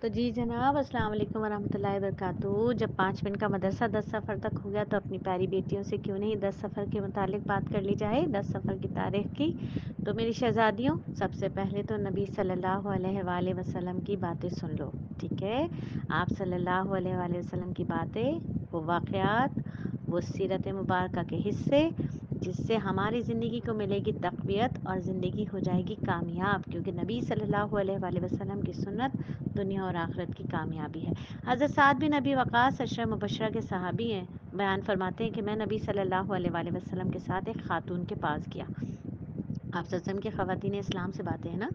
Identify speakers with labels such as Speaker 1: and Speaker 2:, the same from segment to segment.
Speaker 1: تو جی جناب، السلام علیکم ورحمۃ اللہ وبرکاتہ۔ جب 5 منٹ کا مدرسہ 10 سفر تک ہو گیا تو اپنی پیاری بیٹیوں سے کیوں نہیں 10 سفر کے متعلق بات کر لی جائے، 10 سفر کی تاریخ کی۔ تو میری شہزادیوں، سب سے پہلے تو نبی صلی اللہ علیہ وآلہ وسلم کی باتیں سن لو، ٹھیک ہے؟ آپ صلی اللہ علیہ وآلہ وسلم کی باتیں، وہ واقعات، وہ سیرت مبارکہ کے حصے، جس سے ہماری زندگی کو ملے گی تقویت اور زندگی ہو جائے گی کامیاب، کیونکہ نبی صلی اللہ علیہ وآلہ وسلم کی سنت دنیا اور آخرت کی کامیابی ہے۔ حضرت سعد بن ابی وقاص عشرہ مبشرہ کے صحابی ہیں، بیان فرماتے ہیں کہ میں نبی صلی اللہ علیہ وآلہ وسلم کے ساتھ ایک خاتون کے پاس گیا۔ آپ صلی اللہ علیہ وسلم کی خواتین اسلام سے باتیں ہیں نا،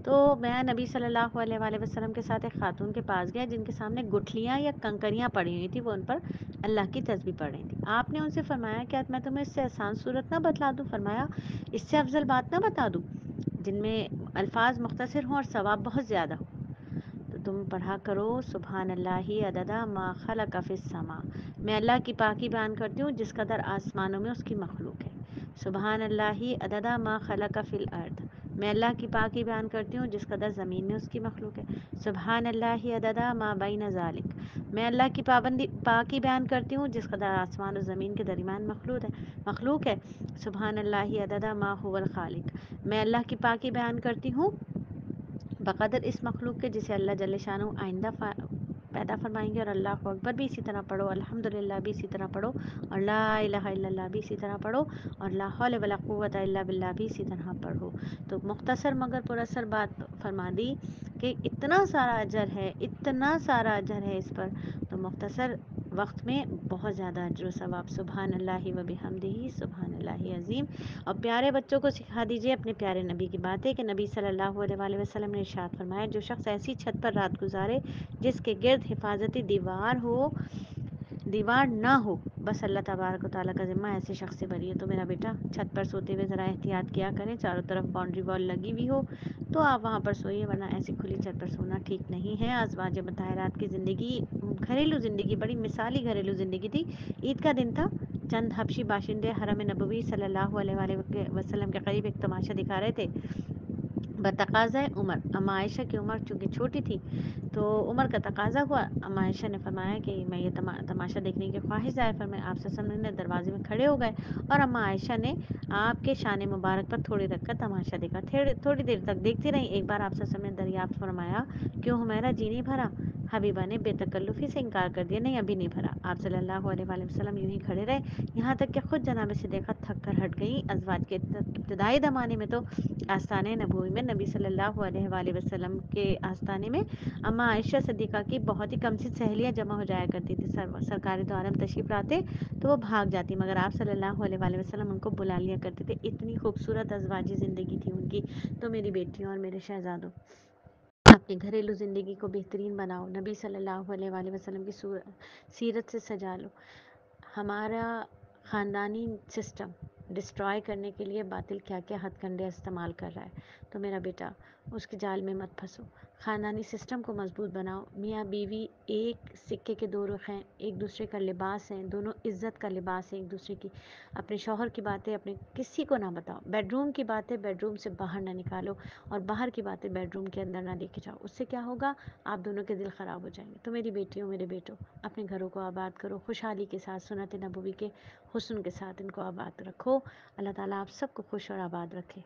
Speaker 1: تو میں نبی صلی اللہ علیہ وآلہ وسلم کے ساتھ ایک خاتون کے پاس گیا جن کے سامنے گٹھلیاں یا کنکریاں پڑی ہوئی تھیں، وہ ان پر اللہ کی تسبیح پڑھ رہی تھیں۔ آپ نے ان سے فرمایا کیا میں تمہیں اس سے آسان صورت نہ بتلا دوں؟ فرمایا اس سے افضل بات نہ بتا دوں جن میں الفاظ مختصر ہوں اور ثواب بہت زیادہ ہو؟ تو تم پڑھا کرو سبحان اللہ عدد ما خلق فی السماء، میں اللہ کی پاکی بیان کرتی ہوں جس قدر آسمانوں میں اس کی مخلوق ہے۔ سبحان اللہ عدد ما خلق فی الارض، میں اللہ کی پاکی بیان کرتی ہوں جس قدر زمین میں اس کی مخلوق ہے۔ سبحان اللہ عدد ما بین ذالک، میں اللہ کی پاکی بیان کرتی ہوں جس قدر آسمان و زمین کے درمیان مخلوق ہے۔ سبحان اللہ عدد ما هو الخالق، میں اللہ کی پاکی بیان کرتی ہوں بقدر اس مخلوق کے جسے اللہ جل شانہ آئندہ پیدا فرمائیں گے۔ اور اللہ اکبر بھی اسی طرح پڑھو، الحمدللہ بھی اسی طرح پڑھو، اور لا الہ الا اللہ بھی اسی طرح پڑھو، اور لا حول ولا قوت الا باللہ بھی اسی طرح پڑھو۔ تو مختصر مگر پر اثر بات فرما دی کہ اتنا سارا اجر ہے، اتنا سارا اجر ہے اس پر، تو مختصر وقت میں بہت زیادہ اجر و ثواب۔ سبحان اللہ و بحمدہ سبحان اللہ عظیم۔ اور پیارے بچوں کو سکھا دیجئے اپنے پیارے نبی کی باتیں کہ نبی صلی اللہ علیہ وآلہ وسلم نے ارشاد فرمایا جو شخص ایسی چھت پر رات گزارے جس کے گرد حفاظتی دیوار نہ ہو، بس اللہ تبارک و تعالیٰ کا ذمہ ایسے شخص سے بری ہے۔ تو میرا بیٹا چھت پر سوتے ہوئے ذرا احتیاط کیا کریں، چاروں طرف باؤنڈری وال لگی ہوئی ہو تو آپ وہاں پر سوئیے، ورنہ ایسی کھلی چھت پر سونا ٹھیک نہیں ہے۔ ازواج مطہرات کی زندگی، گھریلو زندگی بڑی مثالی گھریلو زندگی تھی۔ عید کا دن تھا، چند حبشی باشندے حرم نبوی صلی اللہ علیہ وآلہ وسلم کے قریب ایک تماشا دکھا رہے تھے بتقاضۂ عمر۔ اما عائشہ کی عمر چونکہ چھوٹی تھی تو عمر کا تقاضا ہوا، اما عائشہ نے فرمایا کہ میں یہ تماشا دیکھنے کی خواہش ظاہر فرمائی۔ آپ صلی اللہ علیہ وسلم نے دروازے میں کھڑے ہو گئے اور اما عائشہ نے آپ کے شان مبارک پر تھوڑی رکھ کر تماشا دیکھا، تھوڑی دیر تک دیکھتی رہی۔ ایک بار آپ صلی اللہ علیہ وسلم نے دریافت فرمایا کیوں حمیرہ جی نہیں بھرا؟ حبیبہ نے بے تکلفی سے انکار کر دیا، نہیں ابھی نہیں بھرا۔ آپ صلی اللہ علیہ وآلہ وسلم یوں ہی کھڑے رہے یہاں تک کہ خود جناب صدیقہ تھک کر ہٹ گئیں۔ ازواج کے ابتدائی زمانے میں تو آستانِ نبوی میں نبی صلی اللہ علیہ وآلہ وسلم کے آستانے میں اما عائشہ صدیقہ کی بہت ہی کم سی سہیلیاں جمع ہو جایا کرتی تھی۔ سرکار دو عالم تشریف لاتے تو وہ بھاگ جاتی، مگر آپ صلی اللہ علیہ وآلہ وسلم ان کو بلا لیا کرتے تھے۔ اتنی خوبصورت ازواجی زندگی تھی ان کی۔ تو میری بیٹیوں اور میرے شہزادوں، اپنی گھریلو زندگی کو بہترین بناؤ، نبی صلی اللہ علیہ وآلہ وسلم کی سیرت سے سجا لو۔ ہمارا خاندانی سسٹم ڈسٹرائے کرنے کے لیے باطل کیا کیا ہتھ کنڈے استعمال کر رہا ہے، تو میرا بیٹا اس کے جال میں مت پھنسو، خاندانی سسٹم کو مضبوط بناؤ۔ میاں بیوی ایک سکے کے دو رخ ہیں، ایک دوسرے کا لباس ہیں، دونوں عزت کا لباس ہیں ایک دوسرے کی۔ اپنے شوہر کی باتیں اپنے کسی کو نہ بتاؤ، بیڈ روم کی باتیں بیڈ روم سے باہر نہ نکالو، اور باہر کی باتیں بیڈ روم کے اندر نہ لے کے جاؤ، اس سے کیا ہوگا؟ آپ دونوں کے دل خراب ہو جائیں گے۔ تو میری بیٹیوں میرے بیٹوں، اپنے گھروں کو آباد کرو، خوشحالی کے ساتھ، سنت نبوی کے حسن کے ساتھ ان کو آباد رکھو۔ اللہ تعالیٰ آپ سب کو خوش اور آباد رکھے۔